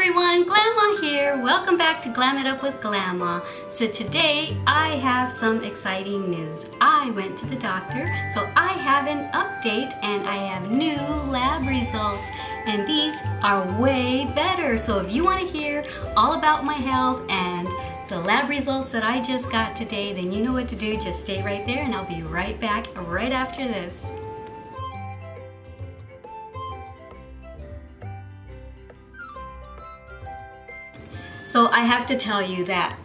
everyone, Glama here. Welcome back to Glam It Up with Glama. So today I have some exciting news. I went to the doctor, so I have an update and I have new lab results. And these are way better. So if you want to hear all about my health and the lab results that I just got today, then you know what to do. Just stay right there and I'll be right back right after this. So I have to tell you that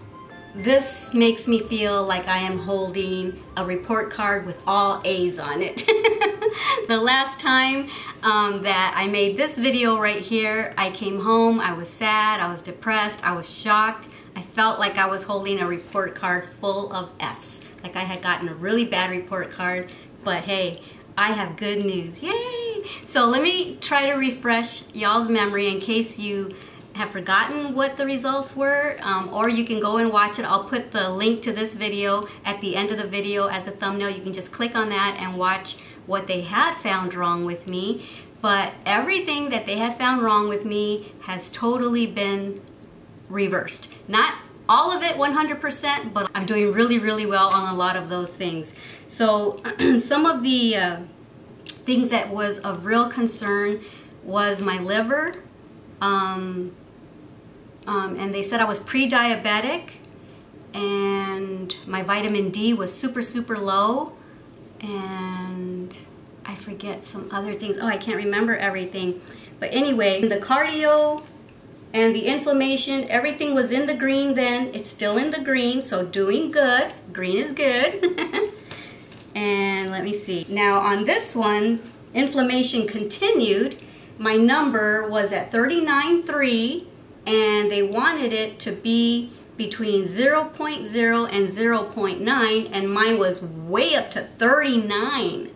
this makes me feel like I am holding a report card with all A's on it. The last time that I made this video right here, I came home, I was sad, I was depressed, I was shocked. I felt like I was holding a report card full of F's. Like I had gotten a really bad report card, but hey, I have good news, yay! So let me try to refresh y'all's memory in case you have forgotten what the results were, or you can go and watch it. I'll put the link to this video at the end of the video as a thumbnail. You can just click on that and watch what they had found wrong with me. But everything that they had found wrong with me has totally been reversed. Not all of it 100%, but I'm doing really, really well on a lot of those things. So some of the things that was of real concern was my liver. And they said I was pre-diabetic and my vitamin D was super, super low, and I forget some other things. Oh, I can't remember everything. But anyway, the cardio and the inflammation, everything was in the green then. It's still in the green, so doing good. Green is good. And let me see. Now on this one, inflammation continued. My number was at 39.3, and they wanted it to be between 0.0 and 0.9, and mine was way up to 39.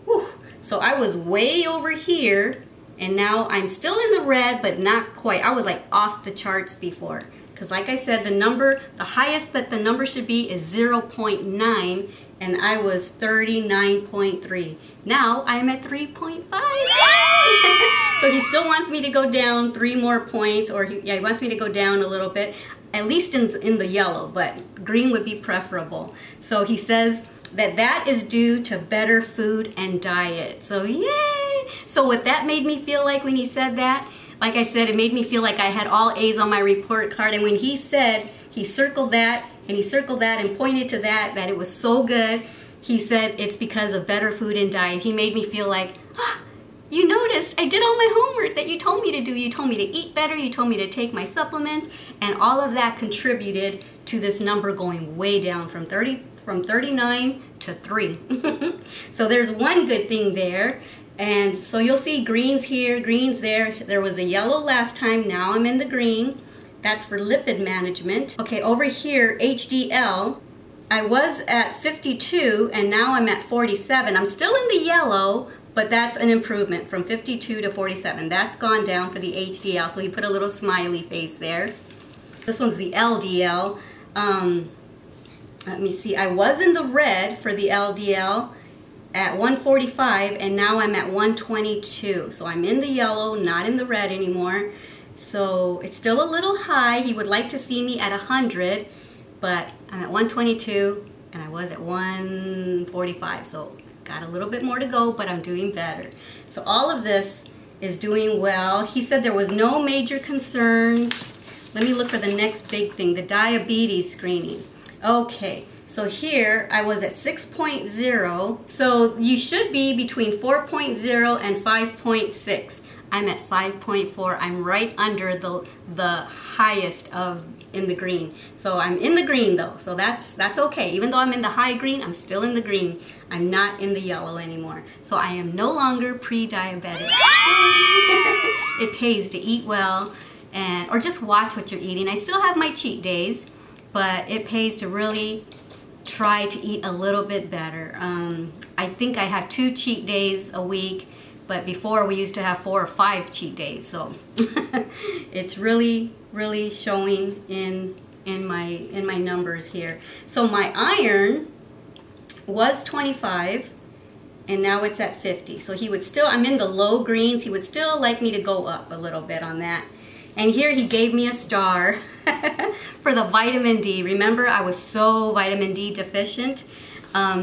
Whew. So I was way over here, and now I'm still in the red, but not quite. I was like off the charts before, because like I said, the highest that the number should be is 0.9, and I was 39.3. Now I'm at 3.5. So he still wants me to go down 3 more points, or he wants me to go down a little bit, at least in the yellow, but green would be preferable. So he says that that is due to better food and diet. So yay! So what that made me feel like when he said that, like I said, it made me feel like I had all A's on my report card. And when he said, he circled that, and he circled that and pointed to that it was so good. He said it's because of better food and diet. He made me feel like, you noticed I did all my homework that you told me to do. You told me to eat better, you told me to take my supplements, and all of that contributed to this number going way down from 39 to 3. So there's one good thing there. And so you'll see greens here, greens there. There was a yellow last time, now I'm in the green. That's for lipid management. Okay, over here, HDL, I was at 52 and now I'm at 47. I'm still in the yellow, but that's an improvement from 52 to 47. That's gone down for the HDL, so he put a little smiley face there. This one's the LDL. Let me see, I was in the red for the LDL at 145, and now I'm at 122. So I'm in the yellow, not in the red anymore. So it's still a little high. He would like to see me at 100, but I'm at 122 and I was at 145. So got a little bit more to go, but I'm doing better. So all of this is doing well. He said there was no major concerns. Let me look for the next big thing, the diabetes screening. Okay, so here I was at 6.0. So you should be between 4.0 and 5.6. I'm at 5.4. I'm right under the highest of in the green. So I'm in the green though, so that's okay. Even though I'm in the high green, I'm still in the green. I'm not in the yellow anymore. So I am no longer pre-diabetic. It pays to eat well, or just watch what you're eating. I still have my cheat days, but it pays to really try to eat a little bit better. I think I have 2 cheat days a week, but before we used to have 4 or 5 cheat days. So it's really, really showing in my numbers here. So my iron was 25 and now it's at 50. So he would still, I'm in the low greens, he would still like me to go up a little bit on that. And here he gave me a star for the vitamin D. Remember, I was so vitamin D deficient.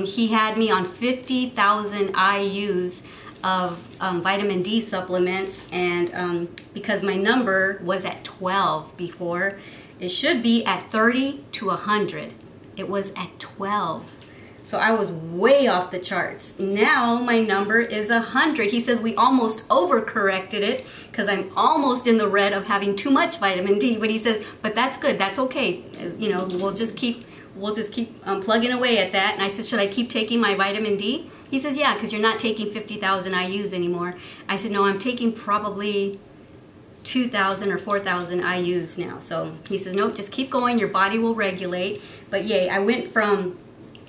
He had me on 50,000 IUs of vitamin D supplements, and because my number was at 12 before, it should be at 30 to 100. It was at 12. So I was way off the charts. Now my number is 100. He says we almost overcorrected it because I'm almost in the red of having too much vitamin D. But he says, but that's good. That's okay. You know, we'll just keep plugging away at that. And I said, should I keep taking my vitamin D? He says, yeah, because you're not taking 50,000 IUs anymore. I said, no, I'm taking probably 2,000 or 4,000 IUs now. So he says, nope, just keep going. Your body will regulate. But yay, I went from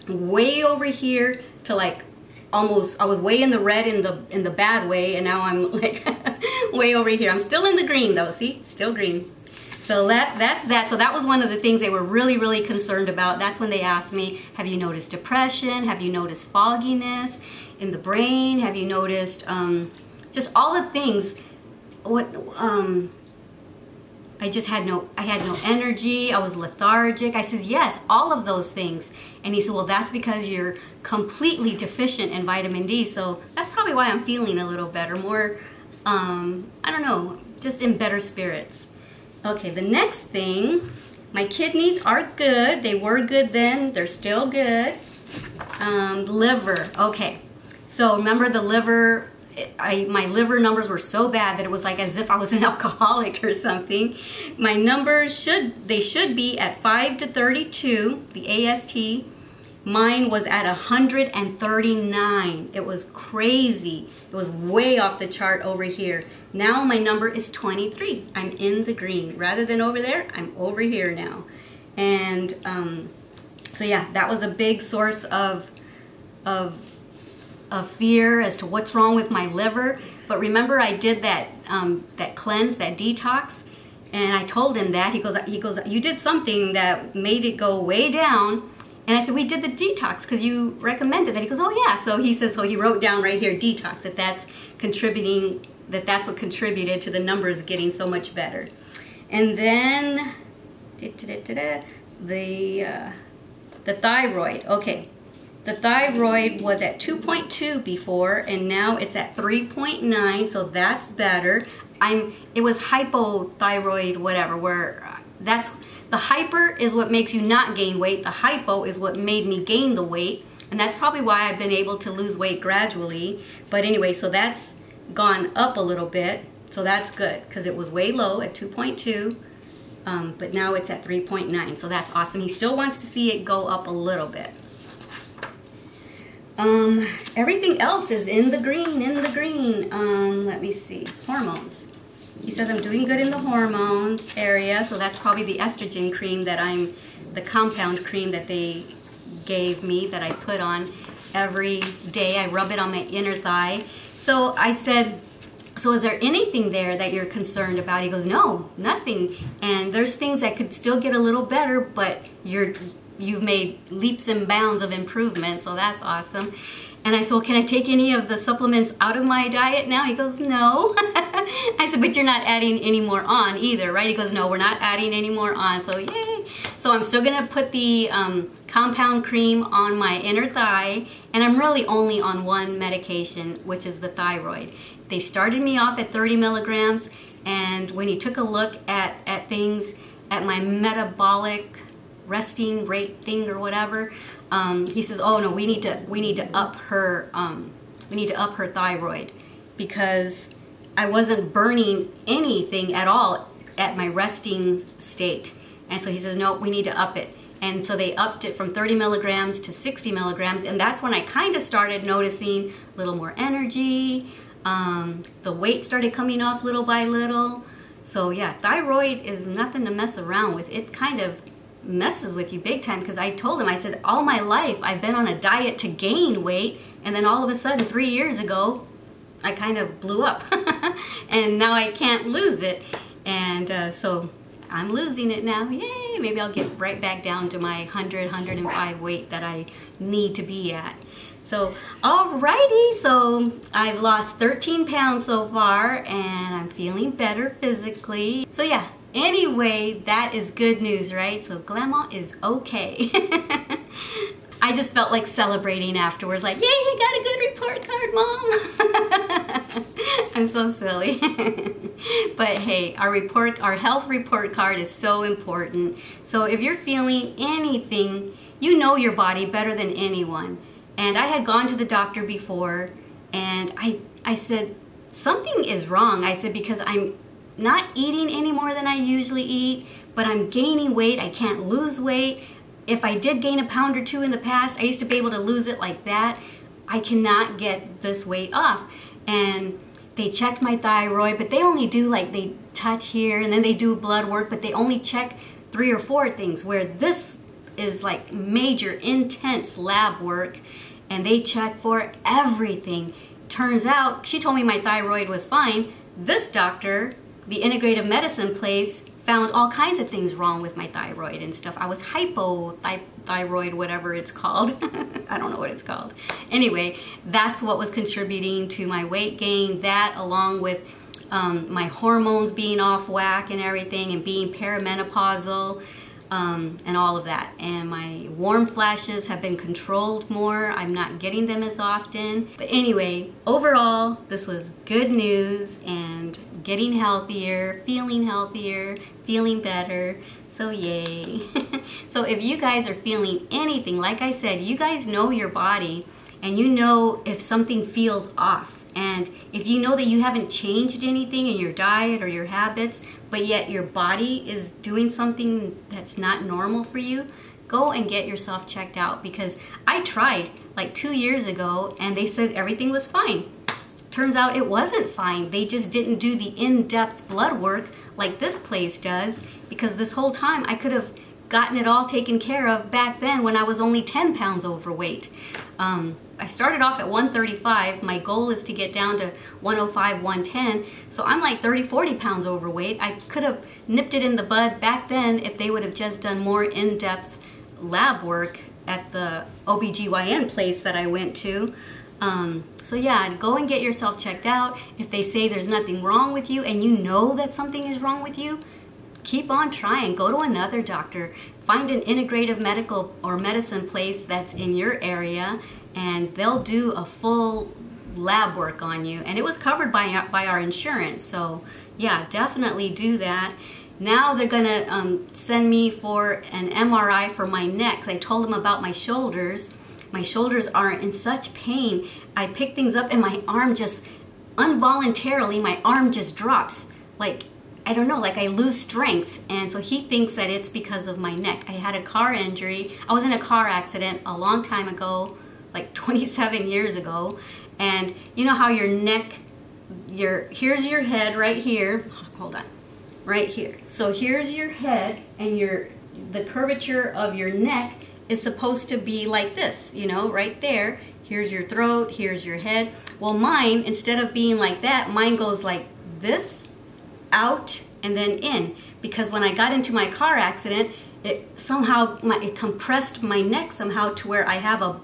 way over here to like almost, I was way in the red in the bad way, and now I'm like way over here. I'm still in the green though, see? Still green. So that's that. So that was one of the things they were really concerned about. That's when they asked me, have you noticed depression? Have you noticed fogginess in the brain? Have you noticed just all the things? What I had no energy. I was lethargic. I says, yes, all of those things. And he said, well, that's because you're completely deficient in vitamin D. So that's probably why I'm feeling a little better, more, I don't know, just in better spirits. Okay, the next thing, my kidneys are good. They were good then. They're still good. Liver. Okay, so remember the liver, my liver numbers were so bad that it was like as if I was an alcoholic or something. My numbers should be at 5 to 32, the AST. Mine was at 139. It was crazy. It was way off the chart over here. Now my number is 23. I'm in the green. Rather than over there, I'm over here now. And so yeah, that was a big source of fear as to what's wrong with my liver. But remember, I did that that cleanse, that detox, and I told him that. He goes, you did something that made it go way down. And I said, we did the detox because you recommended that. He goes, oh yeah. So he says, so he wrote down right here, detox, that's contributing, that's what contributed to the numbers getting so much better. And then the thyroid. Okay. The thyroid was at 2.2 before, and now it's at 3.9, so that's better. It was hypothyroid, whatever, where the hyper is what makes you not gain weight. The hypo is what made me gain the weight, and that's probably why I've been able to lose weight gradually. But anyway, so that's gone up a little bit, so that's good, because it was way low at 2.2, but now it's at 3.9, so that's awesome. He still wants to see it go up a little bit. Everything else is in the green, let me see, hormones. He says I'm doing good in the hormones area, so that's probably the estrogen cream that the compound cream that they gave me that I put on every day. I rub it on my inner thigh. So I said, so is there anything there that you're concerned about? He goes, no, nothing. And there's things that could still get a little better, but you've made leaps and bounds of improvement, so that's awesome. And I said, well, can I take any of the supplements out of my diet now? He goes, no. I said, but you're not adding any more on either, right? He goes, no, we're not adding any more on, so yay. So I'm still gonna put the compound cream on my inner thigh, and I'm really only on one medication, which is the thyroid. They started me off at 30 milligrams, and when he took a look at things, at my metabolic resting rate thing or whatever, he says, oh no, we need to up her thyroid, because I wasn't burning anything at all at my resting state. And so he says, no, we need to up it. And so they upped it from 30 milligrams to 60 milligrams, and that's when I kind of started noticing a little more energy. The weight started coming off little by little. So yeah, thyroid is nothing to mess around with. It kind of messes with you big time, because I told him, I said, all my life I've been on a diet to gain weight, and then all of a sudden 3 years ago I kind of blew up and now I can't lose it. And so I'm losing it now. Yay! Maybe I'll get right back down to my 100, 105 weight that I need to be at. So, alrighty, so I've lost 13 pounds so far and I'm feeling better physically. So yeah, anyway, that is good news, right? So Glama is okay. I just felt like celebrating afterwards, like, yay, you got a good report card, Mom. I'm so silly. But hey, our health report card is so important. So if you're feeling anything, you know your body better than anyone. And I had gone to the doctor before and I said, something is wrong. I said, because I'm not eating any more than I usually eat, but I'm gaining weight. I can't lose weight. If I did gain a pound or two in the past, I used to be able to lose it like that. I cannot get this weight off. And they checked my thyroid, but they only do like, they touch here and then they do blood work, but they only check 3 or 4 things, where this is like major, intense lab work. And they check for everything. Turns out, she told me my thyroid was fine. This doctor, the integrative medicine place, found all kinds of things wrong with my thyroid and stuff. I was hypothyroid, whatever it's called. I don't know what it's called. Anyway, that's what was contributing to my weight gain. That, along with my hormones being off whack and everything, and being perimenopausal. And all of that. And my warm flashes have been controlled more. I'm not getting them as often. But anyway, overall, this was good news and getting healthier, feeling better. So yay. So if you guys are feeling anything, like I said, you guys know your body and you know if something feels off. And if you know that you haven't changed anything in your diet or your habits, but yet your body is doing something that's not normal for you, go and get yourself checked out. Because I tried like 2 years ago and they said everything was fine. Turns out it wasn't fine. They just didn't do the in-depth blood work like this place does, because this whole time I could have gotten it all taken care of back then when I was only 10 pounds overweight. I started off at 135. My goal is to get down to 105, 110. So I'm like 30, 40 pounds overweight. I could have nipped it in the bud back then if they would have just done more in-depth lab work at the OBGYN place that I went to. So yeah, go and get yourself checked out. If they say there's nothing wrong with you and you know that something is wrong with you, keep on trying. Go to another doctor. Find an integrative medical or medicine place that's in your area, and they'll do a full lab work on you. And it was covered by our insurance, so yeah, definitely do that. Now they're gonna send me for an MRI for my neck. I told them about my shoulders. My shoulders are in such pain. I pick things up and my arm just, involuntarily, my arm just drops. Like, I don't know, like I lose strength. And so he thinks that it's because of my neck. I had a car injury. I was in a car accident a long time ago, like 27 years ago. And you know how your neck, here's your head right here. Hold on, right here. So here's your head, and the curvature of your neck is supposed to be like this, you know, right there. Here's your throat, here's your head. Well, mine, instead of being like that, mine goes like this, out, and then in. Because when I got into my car accident, it compressed my neck somehow to where I have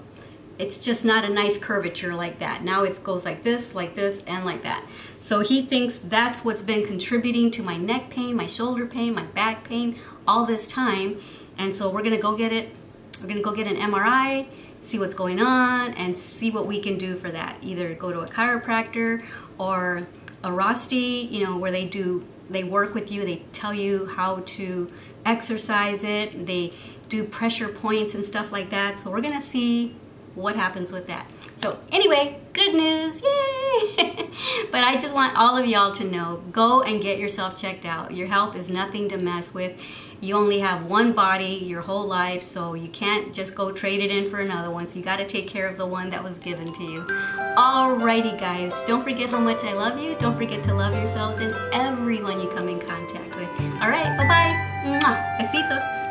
it's just not a nice curvature like that. Now it goes like this, and like that. So he thinks that's what's been contributing to my neck pain, my shoulder pain, my back pain, all this time. And so we're gonna go get it. We're gonna go get an MRI, see what's going on, and see what we can do for that. Either go to a chiropractor or Airrosti, you know, where they work with you, they tell you how to exercise it, they do pressure points and stuff like that. So we're gonna see what happens with that. So anyway, good news, yay! But I just want all of y'all to know, go and get yourself checked out. Your health is nothing to mess with. You only have one body your whole life, so you can't just go trade it in for another one. So you gotta take care of the one that was given to you. Alrighty guys, don't forget how much I love you. Don't forget to love yourselves and everyone you come in contact with. Alright, bye-bye. Besitos.